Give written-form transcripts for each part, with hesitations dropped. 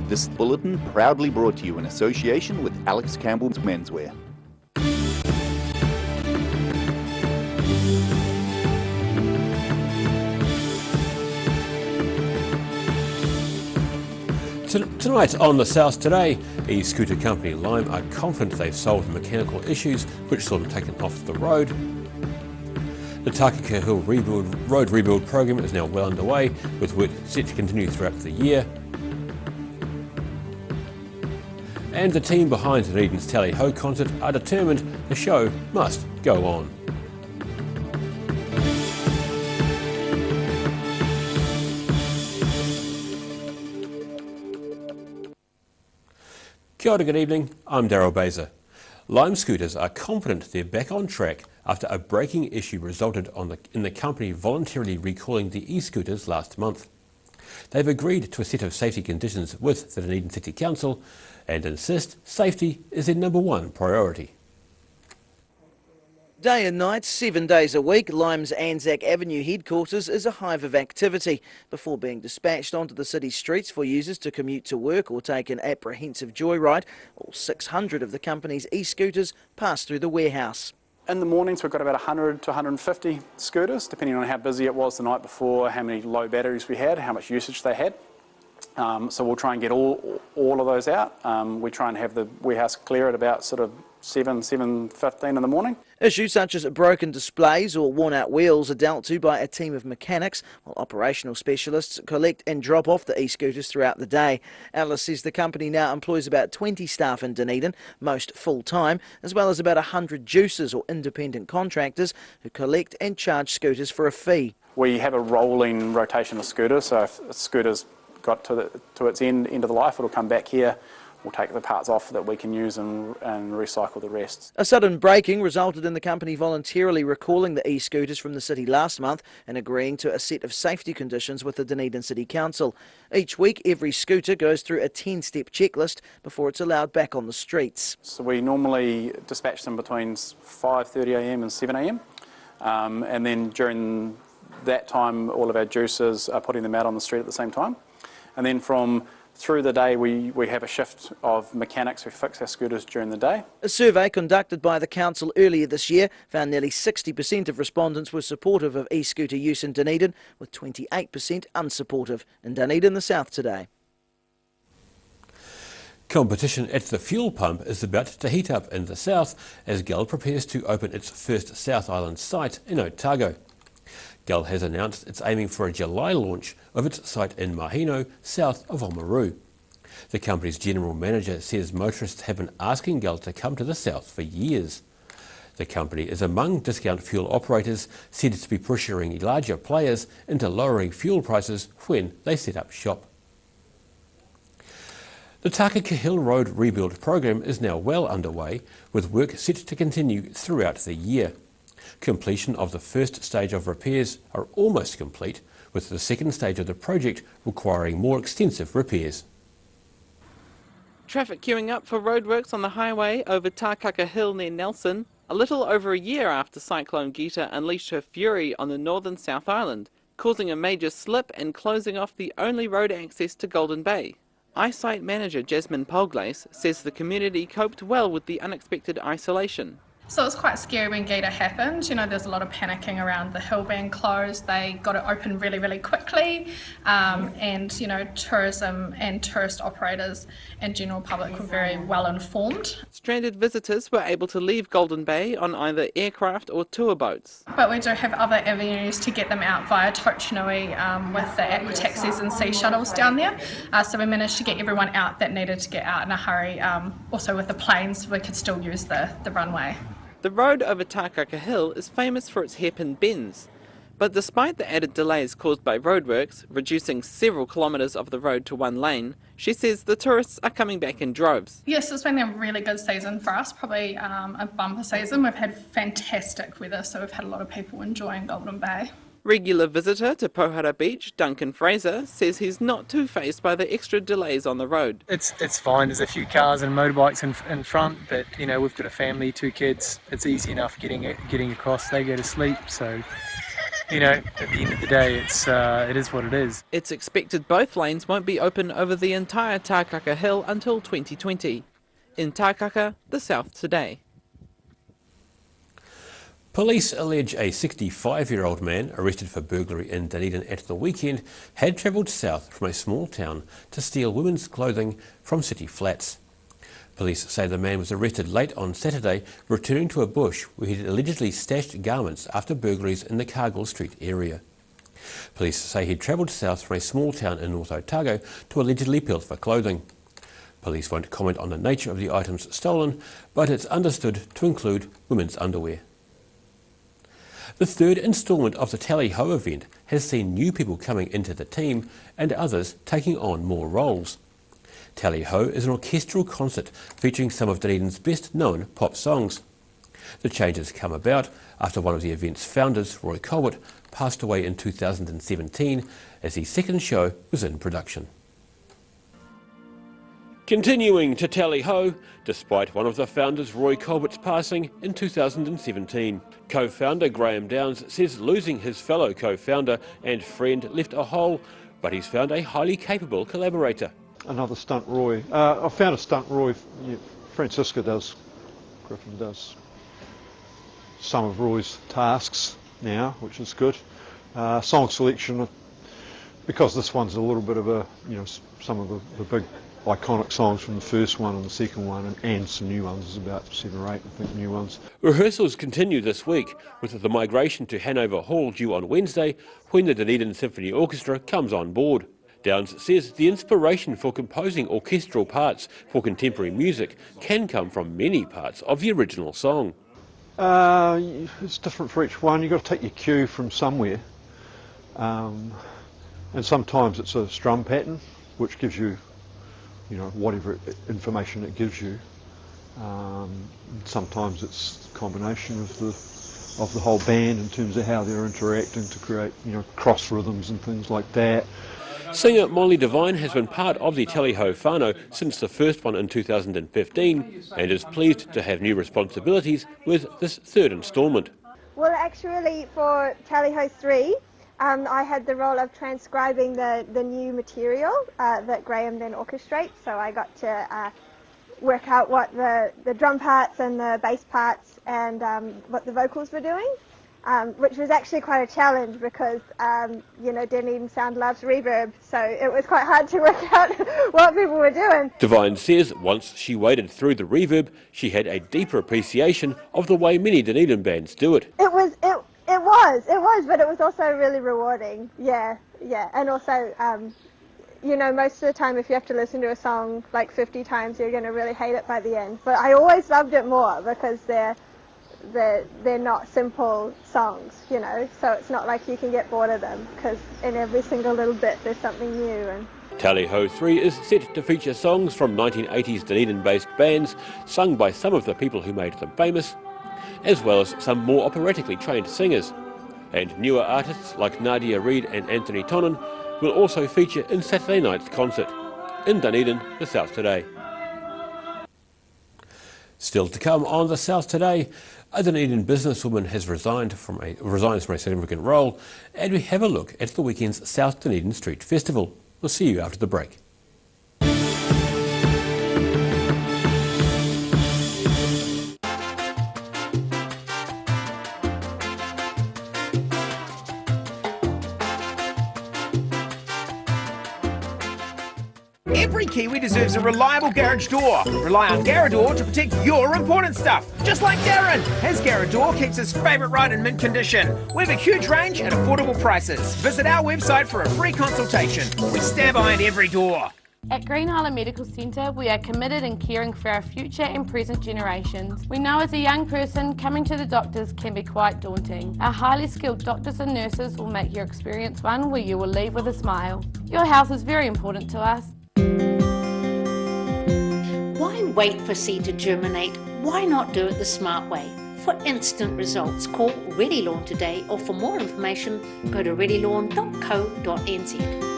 This bulletin proudly brought to you in association with Alex Campbell's Menswear. Tonight on The South Today, e-scooter company Lime are confident they've solved the mechanical issues which saw them taken off the road. The Takaka Hill road rebuild program is now well underway, with work set to continue throughout the year. And the team behind Dunedin's Tally Ho concert are determined the show must go on. Kia ora, good evening, I'm Daryl Baser. Lime Scooters are confident they're back on track after a braking issue resulted in the company voluntarily recalling the e-scooters last month. They've agreed to a set of safety conditions with the Dunedin City Council and insist safety is their number one priority. Day and night, 7 days a week, Lime's Anzac Avenue headquarters is a hive of activity before being dispatched onto the city's streets for users to commute to work or take an apprehensive joyride. All 600 of the company's e-scooters pass through the warehouse. In the mornings we've got about 100 to 150 scooters, depending on how busy it was the night before, how many low batteries we had, how much usage they had. So we'll try and get all of those out. We try and have the warehouse clear at about sort of 7:15 in the morning. Issues such as broken displays or worn-out wheels are dealt to by a team of mechanics, while operational specialists collect and drop off the e-scooters throughout the day. Alice says the company now employs about 20 staff in Dunedin, most full-time, as well as about 100 juicers or independent contractors who collect and charge scooters for a fee. We have a rolling rotation of scooters, so if a scooter's got to its end of the life, it'll come back here. We'll take the parts off that we can use and recycle the rest. A sudden braking resulted in the company voluntarily recalling the e-scooters from the city last month and agreeing to a set of safety conditions with the Dunedin City Council. Each week, every scooter goes through a 10-step checklist before it's allowed back on the streets. So we normally dispatch them between 5:30am and 7am, and then during that time, all of our juicers are putting them out on the street at the same time. And then through the day, we have a shift of mechanics who fix our scooters during the day. A survey conducted by the council earlier this year found nearly 60% of respondents were supportive of e-scooter use in Dunedin, with 28% unsupportive. In Dunedin, The South Today. Competition at the fuel pump is about to heat up in the south as Gull prepares to open its first South Island site in Otago. Gull has announced it's aiming for a July launch of its site in Mahino, south of Oamaru. The company's general manager says motorists have been asking Gull to come to the south for years. The company is among discount fuel operators said to be pressuring larger players into lowering fuel prices when they set up shop. The Takaka Hill Road rebuild program is now well underway, with work set to continue throughout the year. Completion of the first stage of repairs are almost complete, with the second stage of the project requiring more extensive repairs. Traffic queuing up for roadworks on the highway over Takaka Hill near Nelson, a little over a year after Cyclone Gita unleashed her fury on the northern South Island, causing a major slip and closing off the only road access to Golden Bay. Eyesight manager Jasmine Polglace says the community coped well with the unexpected isolation. So it was quite scary when Gita happened. You know, there's a lot of panicking around the hill being closed. They got it open really, really quickly. And, you know, tourism and tourist operators and general public were very well informed. Stranded visitors were able to leave Golden Bay on either aircraft or tour boats. But we do have other avenues to get them out via Tochanui with the aqua taxis and sea shuttles down there. So we managed to get everyone out that needed to get out in a hurry. Also with the planes, we could still use the runway. The road over Takaka Hill is famous for its hairpin bends, but despite the added delays caused by roadworks, reducing several kilometres of the road to one lane, she says the tourists are coming back in droves. Yes, it's been a really good season for us, probably a bumper season. We've had fantastic weather, so we've had a lot of people enjoying Golden Bay. Regular visitor to Pohara Beach, Duncan Fraser, says he's not too fazed by the extra delays on the road. It's fine. There's a few cars and motorbikes in front, but you know, we've got a family, 2 kids. It's easy enough getting across. They go to sleep, so you know, at the end of the day, it is what it is. It's expected both lanes won't be open over the entire Tākaka Hill until 2020. In Tākaka, the South Today. Police allege a 65-year-old man arrested for burglary in Dunedin at the weekend had travelled south from a small town to steal women's clothing from city flats. Police say the man was arrested late on Saturday, returning to a bush where he'd allegedly stashed garments after burglaries in the Cargill Street area. Police say he'd travelled south from a small town in North Otago to allegedly pilfer clothing. Police won't comment on the nature of the items stolen, but it's understood to include women's underwear. The third instalment of the Tally Ho event has seen new people coming into the team and others taking on more roles. Tally Ho is an orchestral concert featuring some of Dunedin's best-known pop songs. The changes come about after one of the event's founders, Roy Colbert, passed away in 2017 as his second show was in production. Continuing to Tally Ho, despite one of the founders, Roy Colbert's passing in 2017. Co-founder Graham Downs says losing his fellow co-founder and friend left a hole, but he's found a highly capable collaborator. Another stunt Roy. I found a stunt Roy. Francisca Griffin does some of Roy's tasks now, which is good. Song selection, because this one's a little bit of a, some of the big iconic songs from the first one and the second one, and some new ones. There's about 7 or 8, I think, new ones. Rehearsals continue this week, with the migration to Hanover Hall due on Wednesday, when the Dunedin Symphony Orchestra comes on board. Downs says the inspiration for composing orchestral parts for contemporary music can come from many parts of the original song. It's different for each one. You've got to take your cue from somewhere, and sometimes it's a strum pattern which gives you, whatever information it gives you. Sometimes it's a combination of the whole band in terms of how they're interacting to create, cross rhythms and things like that. Singer Molly Devine has been part of the Tally Ho whānau since the first one in 2015 and is pleased to have new responsibilities with this third instalment. Well, actually for Tally Ho 3, I had the role of transcribing the new material that Graham then orchestrates, so I got to work out what the drum parts and the bass parts and what the vocals were doing. Which was actually quite a challenge because, Dunedin Sound loves reverb, so it was quite hard to work out what people were doing. Devine says once she waded through the reverb, she had a deeper appreciation of the way many Dunedin bands do it. It was, but it was also really rewarding, yeah, and also, most of the time if you have to listen to a song like 50 times, you're going to really hate it by the end. But I always loved it more because they're not simple songs, so it's not like you can get bored of them because in every single little bit there's something new. And Tally Ho 3 is set to feature songs from 1980s Dunedin-based bands sung by some of the people who made them famous, as well as some more operatically trained singers. And newer artists like Nadia Reid and Anthony Tonnen will also feature in Saturday night's concert. In Dunedin, the South Today. Still to come on the South Today, a Dunedin businesswoman has resigns from a significant role, and we have a look at the weekend's South Dunedin Street Festival. We'll see you after the break. Every Kiwi deserves a reliable garage door. Rely on Garador to protect your important stuff. Just like Darren. His Garador keeps his favourite ride in mint condition. We have a huge range at affordable prices. Visit our website for a free consultation. We stand behind every door. At Green Island Medical Centre, we are committed in caring for our future and present generations. We know as a young person, coming to the doctors can be quite daunting. Our highly skilled doctors and nurses will make your experience one where you will leave with a smile. Your health is very important to us. Why wait for seed to germinate? Why not do it the smart way? For instant results, call Ready Lawn today, or for more information, go to readylawn.co.nz.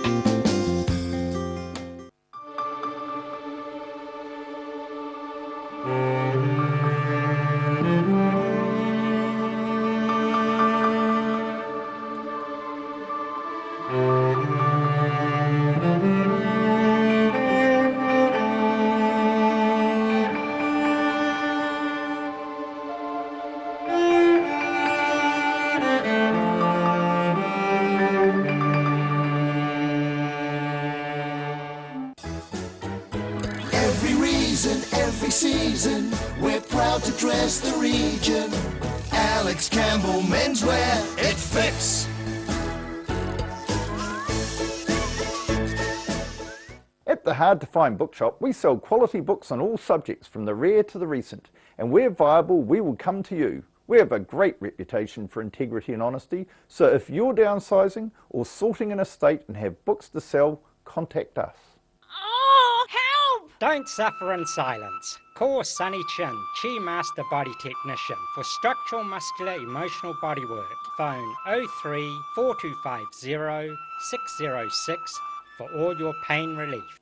every season, we're proud to dress the region. Alex Campbell Menswear, it fits. At the Hard to Find Bookshop, we sell quality books on all subjects from the rare to the recent, and where viable, we will come to you. We have a great reputation for integrity and honesty, so if you're downsizing or sorting an estate and have books to sell, contact us. Oh, help! Don't suffer in silence. Call Sunny Chin, Chi Master Body Technician, for structural, muscular, emotional bodywork. Phone 03 4250 606 for all your pain relief.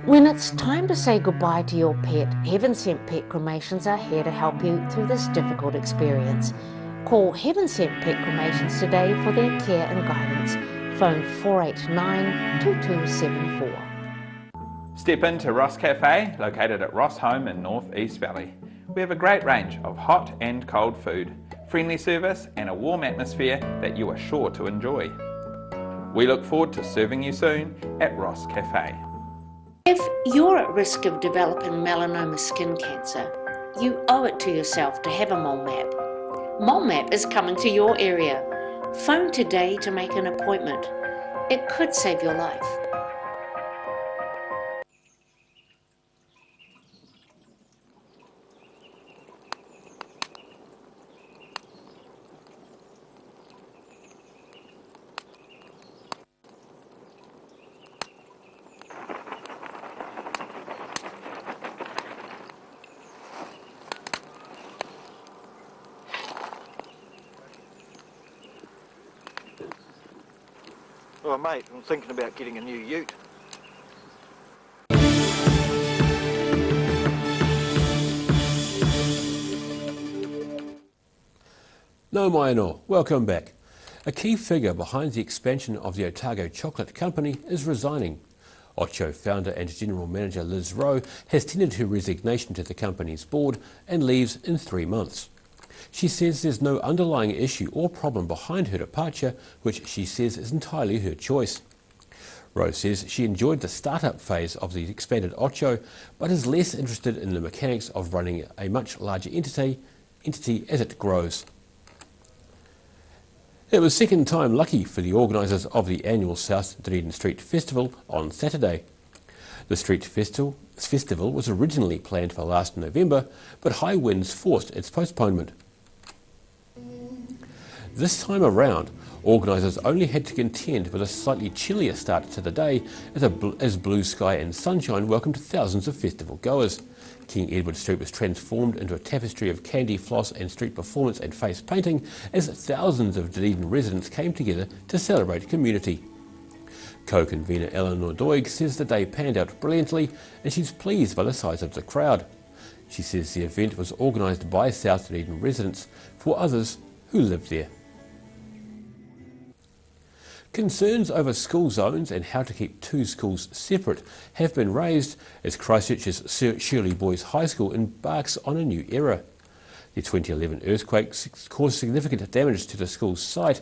When it's time to say goodbye to your pet, Heaven Sent Pet Cremations are here to help you through this difficult experience. Call Heaven Sent Pet Cremations today for their care and guidance. Phone 489 2274. Step into Ross Cafe, located at Ross Home in North East Valley. We have a great range of hot and cold food, friendly service and a warm atmosphere that you are sure to enjoy. We look forward to serving you soon at Ross Cafe. If you're at risk of developing melanoma skin cancer, you owe it to yourself to have a mole map. Mole Map is coming to your area. Phone today to make an appointment. It could save your life. Oh mate, I'm thinking about getting a new ute. No Maino, welcome back. A key figure behind the expansion of the Otago Chocolate Company is resigning. Ocho founder and general manager Liz Rowe has tendered her resignation to the company's board and leaves in 3 months. She says there's no underlying issue or problem behind her departure, which she says is entirely her choice. Rose says she enjoyed the start-up phase of the expanded Ocho, but is less interested in the mechanics of running a much larger entity as it grows. It was second time lucky for the organisers of the annual South Dunedin Street Festival on Saturday. The Street Festival was originally planned for last November, but high winds forced its postponement. This time around, organisers only had to contend with a slightly chillier start to the day as blue sky and sunshine welcomed thousands of festival goers. King Edward Street was transformed into a tapestry of candy floss and street performance and face painting as thousands of Dunedin residents came together to celebrate community. Co-convener Eleanor Doig says the day panned out brilliantly and she's pleased by the size of the crowd. She says the event was organised by South Dunedin residents for others who live there. Concerns over school zones and how to keep two schools separate have been raised as Christchurch's Shirley Boys High School embarks on a new era. The 2011 earthquake caused significant damage to the school's site,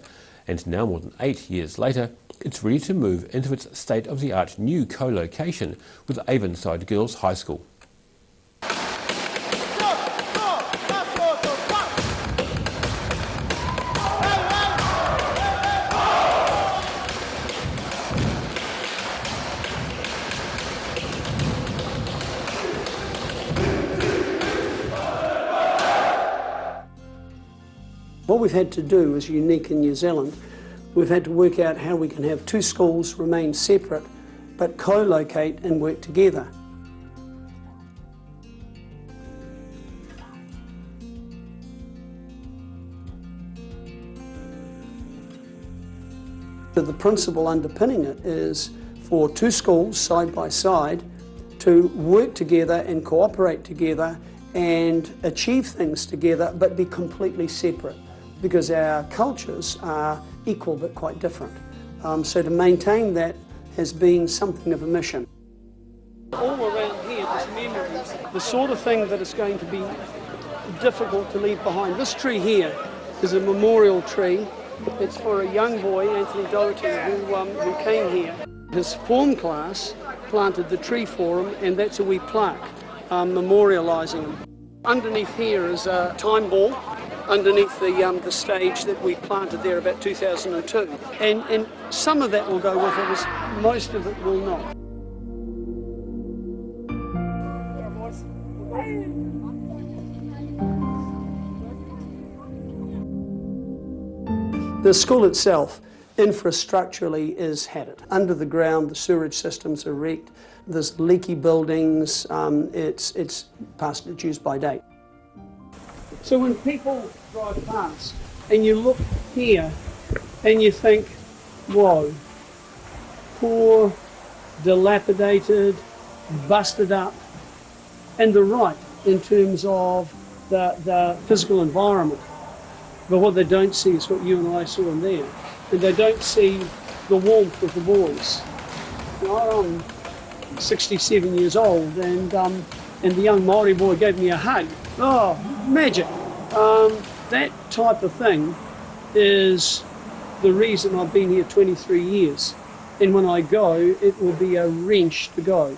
and now more than 8 years later, it's ready to move into its state-of-the-art new co-location with Avonside Girls High School. What we've had to do is unique in New Zealand. We've had to work out how we can have two schools remain separate but co-locate and work together. The principle underpinning it is for two schools side by side to work together and cooperate together and achieve things together but be completely separate, because our cultures are equal but quite different. So to maintain that has been something of a mission. All around here, this memories, the sort of thing that is going to be difficult to leave behind. This tree here is a memorial tree. It's for a young boy, Anthony Doherty, who came here. His form class planted the tree for him, and that's a wee plaque memorialising them. Underneath here is a time ball, underneath the stage that we planted there about 2002. And some of that will go with it, most of it will not. The school itself, infrastructurally, is had it. Under the ground, the sewerage systems are wrecked. There's leaky buildings. It's past its use by date. So when people drive past and you look here and you think, whoa, poor, dilapidated, busted up, and they're right in terms of the physical environment. But what they don't see is what you and I saw in there. And they don't see the warmth of the boys. You know, I'm 67 years old, and the young Māori boy gave me a hug. Oh, magic. That type of thing is the reason I've been here 23 years. And when I go, it will be a wrench to go.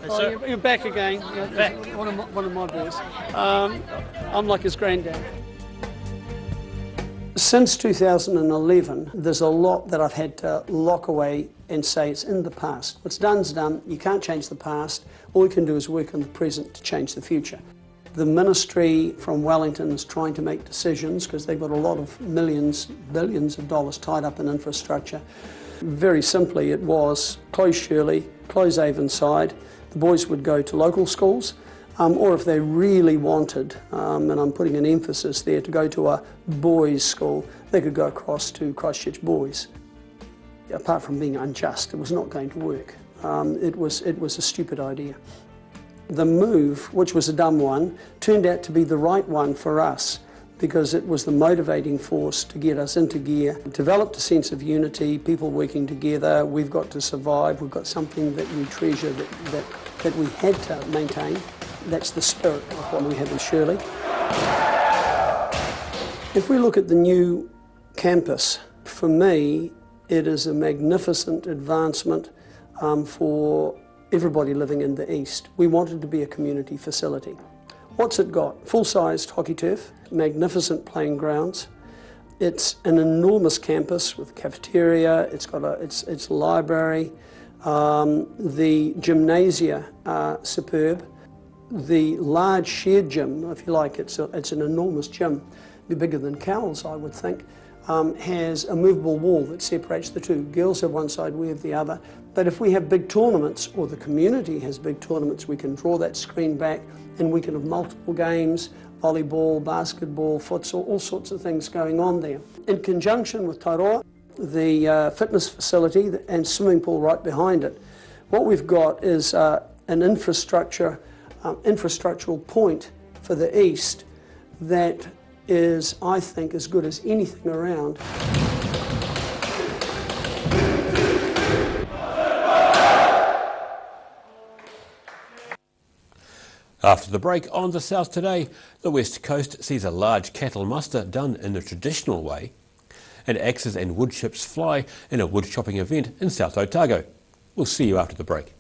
Oh, you're back again. Back. One of my boys. I'm like his granddad. Since 2011, there's a lot that I've had to lock away and say it's in the past. What's done's done. You can't change the past. All you can do is work on the present to change the future. The ministry from Wellington is trying to make decisions because they've got a lot of millions, billions of dollars tied up in infrastructure. Very simply, it was close Shirley, close Avonside. The boys would go to local schools, or if they really wanted, and I'm putting an emphasis there, to go to a boys' school, they could go across to Christchurch Boys. Apart from being unjust, it was not going to work. It was a stupid idea. The move, which was a dumb one, turned out to be the right one for us because it was the motivating force to get us into gear. Developed a sense of unity, people working together. We've got to survive. We've got something that we treasure that we had to maintain. That's the spirit of what we have in Shirley. If we look at the new campus, for me, it is a magnificent advancement for everybody living in the east. We wanted to be a community facility. What's it got? Full-sized hockey turf, magnificent playing grounds. It's an enormous campus with cafeteria. It's got its library. The gymnasia are superb. The large shared gym, if you like, it's an enormous gym, bigger than Cowell's, I would think, has a movable wall that separates the two. Girls have one side, we have the other. But if we have big tournaments, or the community has big tournaments, we can draw that screen back and we can have multiple games, volleyball, basketball, futsal, all sorts of things going on there. In conjunction with Tairoa, the fitness facility and swimming pool right behind it, what we've got is an infrastructural point for the east that is, I think, as good as anything around. After the break, on the south today, the West Coast sees a large cattle muster done in the traditional way, and axes and wood chips fly in a wood chopping event in South Otago. We'll see you after the break.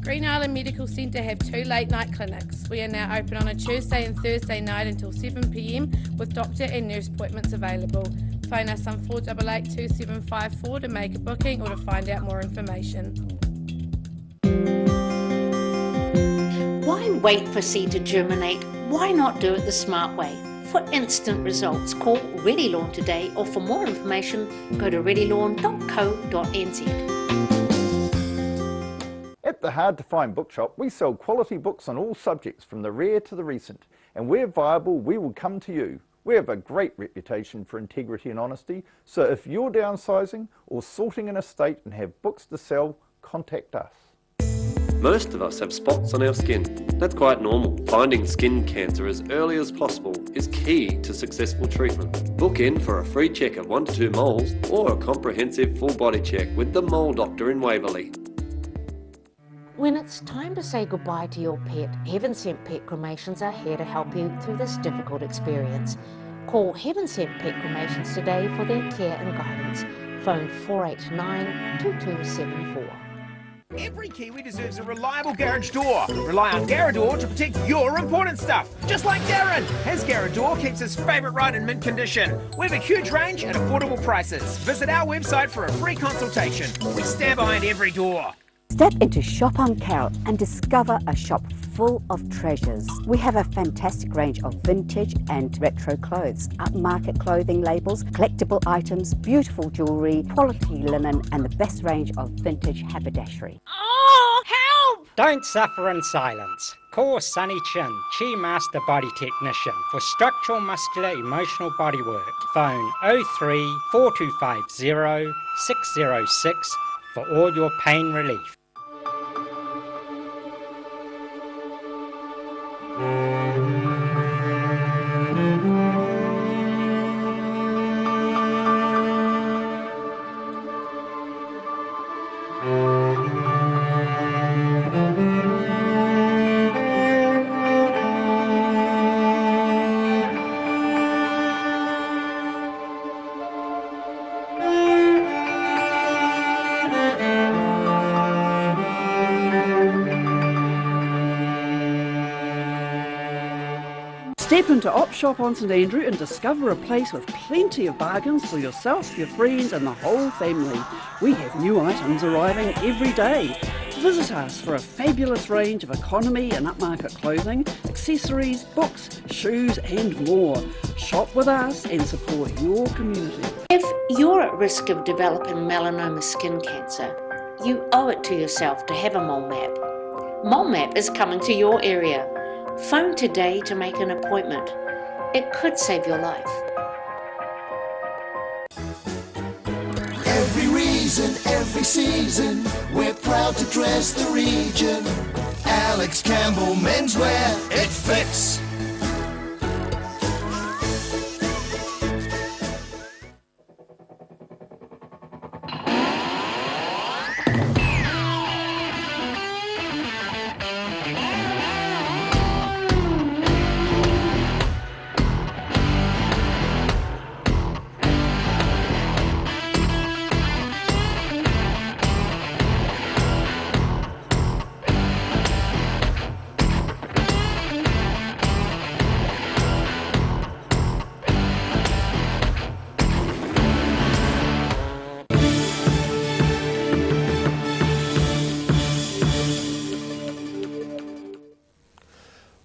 Green Island Medical Centre have 2 late night clinics. We are now open on a Tuesday and Thursday night until 7 p.m. with doctor and nurse appointments available. Phone us on 488 2754 to make a booking or to find out more information. Why wait for seed to germinate? Why not do it the smart way? For instant results, call Ready Lawn today, or for more information, go to readylawn.co.nz. At the Hard to Find Bookshop, we sell quality books on all subjects from the rare to the recent, and where viable, we will come to you. We have a great reputation for integrity and honesty, so if you're downsizing or sorting an estate and have books to sell, contact us. Most of us have spots on our skin. That's quite normal. Finding skin cancer as early as possible is key to successful treatment. Book in for a free check of 1 to 2 moles or a comprehensive full body check with the Mole Doctor in Waverley. When it's time to say goodbye to your pet, Heaven Sent Pet Cremations are here to help you through this difficult experience. Call Heaven Sent Pet Cremations today for their care and guidance. Phone 489-2274. Every Kiwi deserves a reliable garage door. Rely on Garador to protect your important stuff. Just like Darren, his Garador keeps his favourite ride in mint condition. We have a huge range at affordable prices. Visit our website for a free consultation. We stand behind every door. Step into Shop on Carrot and discover a shop full of treasures. We have a fantastic range of vintage and retro clothes, upmarket clothing labels, collectible items, beautiful jewellery, quality linen and the best range of vintage haberdashery. Oh, help! Don't suffer in silence. Call Sunny Chin, Chi Master Body Technician for structural, muscular, emotional bodywork. Phone 03 4250 606 for all your pain relief. Step into Op Shop on St Andrew and discover a place with plenty of bargains for yourself, your friends and the whole family. We have new items arriving every day. Visit us for a fabulous range of economy and upmarket clothing, accessories, books, shoes and more. Shop with us and support your community. If you're at risk of developing melanoma skin cancer, you owe it to yourself to have a mole map. Mole Map is coming to your area. Phone today to make an appointment. It could save your life. Every reason, every season, we're proud to dress the region. Alex Campbell Menswear, it fits.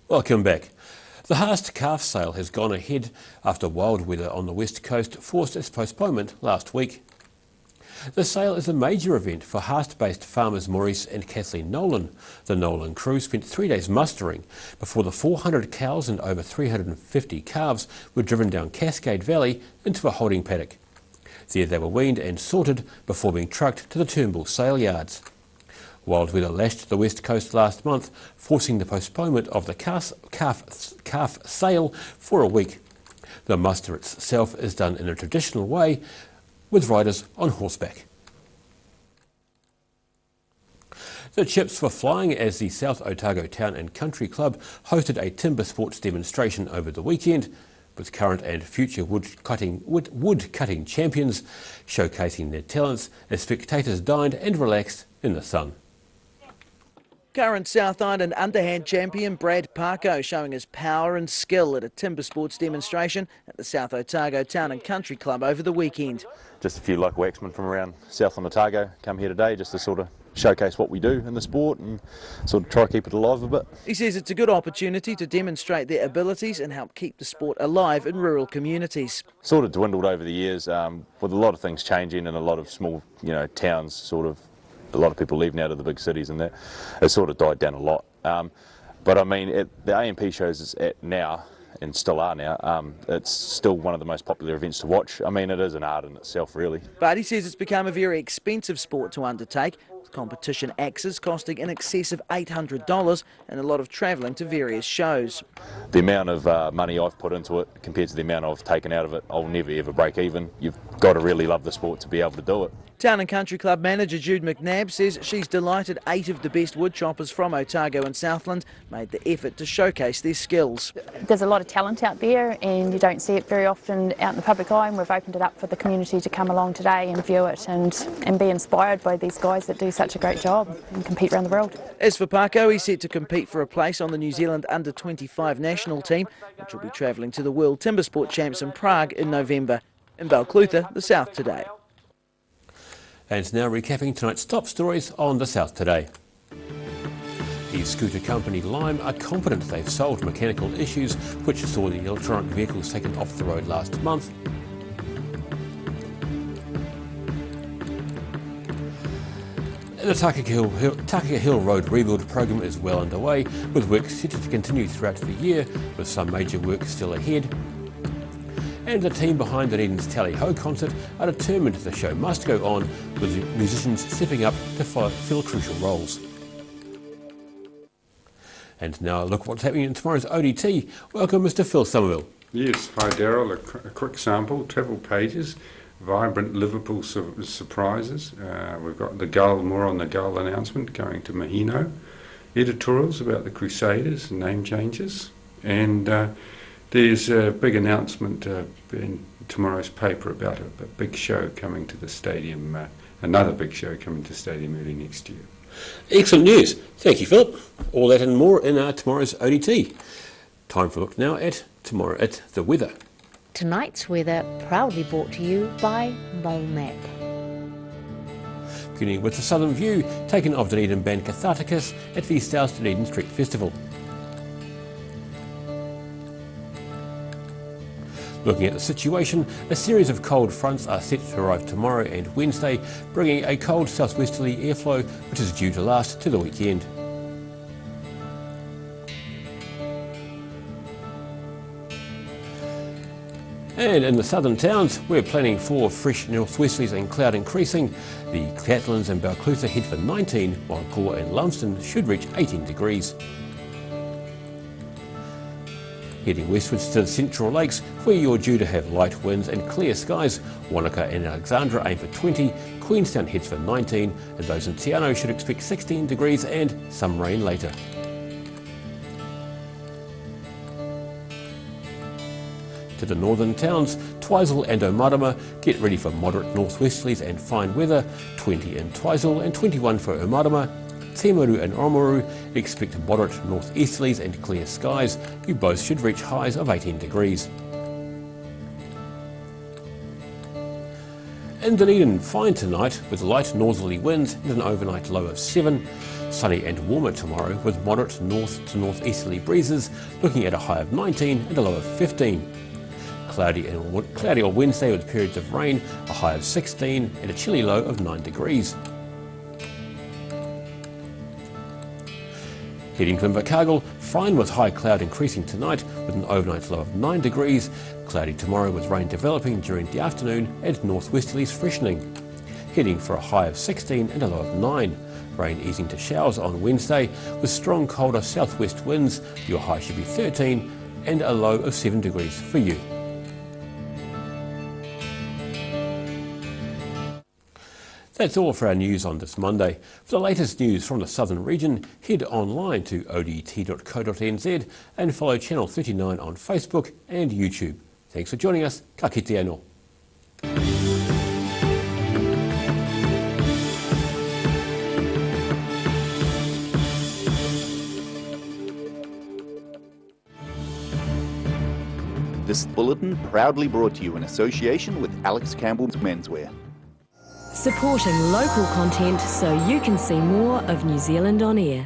Welcome back. The Haast calf sale has gone ahead after wild weather on the west coast forced its postponement last week. The sale is a major event for Haast-based farmers Maurice and Kathleen Nolan. The Nolan crew spent 3 days mustering before the 400 cows and over 350 calves were driven down Cascade Valley into a holding paddock. There they were weaned and sorted before being trucked to the Turnbull sale yards. Wild weather lashed the west coast last month, forcing the postponement of the calf sale for a week. The muster itself is done in a traditional way, with riders on horseback. The chips were flying as the South Otago Town and Country Club hosted a timber sports demonstration over the weekend, with current and future wood-cutting champions showcasing their talents as spectators dined and relaxed in the sun. Current South Island underhand champion Brad Parko showing his power and skill at a timber sports demonstration at the South Otago Town and Country Club over the weekend. Just a few local axemen from around South Otago come here today just to sort of showcase what we do in the sport and sort of try to keep it alive a bit. He says it's a good opportunity to demonstrate their abilities and help keep the sport alive in rural communities. Sort of dwindled over the years with a lot of things changing and a lot of small, towns sort of, a lot of people leaving out of the big cities and that, it sort of died down a lot. But I mean, the AMP shows is at now, and still are now, it's still one of the most popular events to watch. I mean, it is an art in itself, really. But he says it's become a very expensive sport to undertake, Competition axes costing in excess of $800 and a lot of travelling to various shows. The amount of money I've put into it compared to the amount I've taken out of it, I'll never ever break even. You've got to really love the sport to be able to do it. Town and Country Club manager Jude McNabb says she's delighted 8 of the best wood choppers from Otago and Southland made the effort to showcase their skills. There's a lot of talent out there and you don't see it very often out in the public eye, and we've opened it up for the community to come along today and view it and be inspired by these guys that do such a great job and compete around the world. As for Paco, he's set to compete for a place on the New Zealand under-25 national team, which will be travelling to the World Timber Sport Champs in Prague in November. In Balclutha, the South Today. And now recapping tonight's top stories on the South Today. E-scooter company Lime are confident they've solved mechanical issues which saw the electronic vehicles taken off the road last month. The Takaka Hill Road rebuild program is well underway, with work set to continue throughout the year, with some major work still ahead. And the team behind Dunedin's Tally Ho concert are determined the show must go on, with musicians stepping up to fill crucial roles. And now look what's happening in tomorrow's ODT. Welcome Mr. Phil Somerville. Yes, hi Daryl, a quick sample, travel pages, vibrant Liverpool surprises. We've got the Gull, more on the Gull announcement going to Mahino, editorials about the Crusaders, name changes, and there's a big announcement in tomorrow's paper about a big show coming to the stadium, another big show coming to the stadium early next year. Excellent news. Thank you, Philip. All that and more in tomorrow's ODT. Time for a look now at the weather. Tonight's weather proudly brought to you by Molmap. Beginning with the southern view taken of Dunedin band Catharticus at the South Dunedin Street Festival. Looking at the situation, a series of cold fronts are set to arrive tomorrow and Wednesday, bringing a cold southwesterly airflow which is due to last to the weekend. And in the southern towns, we're planning for fresh northwesterlies and cloud increasing. The Catlins and Balclutha head for 19, while Gore and Lumsden should reach 18 degrees. Heading westwards to the Central Lakes, where you're due to have light winds and clear skies. Wanaka and Alexandra aim for 20, Queenstown heads for 19, and those in Te Anau should expect 16 degrees and some rain later. To the northern towns, Twizel and Omarama get ready for moderate northwesterlies and fine weather, 20 in Twizel and 21 for Omarama. Timaru and Oamaru expect moderate northeasterlies and clear skies. You both should reach highs of 18 degrees. In Dunedin, fine tonight with light northerly winds and an overnight low of 7. Sunny and warmer tomorrow with moderate north to northeasterly breezes, looking at a high of 19 and a low of 15. Cloudy on Wednesday with periods of rain, a high of 16 and a chilly low of 9 degrees. Heading to Invercargill, fine with high cloud increasing tonight with an overnight low of 9 degrees. Cloudy tomorrow with rain developing during the afternoon and northwesterlies freshening. Heading for a high of 16 and a low of 9. Rain easing to showers on Wednesday with strong colder southwest winds. Your high should be 13 and a low of 7 degrees for you. That's all for our news on this Monday. For the latest news from the southern region, head online to odt.co.nz and follow Channel 39 on Facebook and YouTube. Thanks for joining us. Ka kite anō. This bulletin proudly brought to you in association with Alex Campbell's Menswear. Supporting local content so you can see more of New Zealand on air.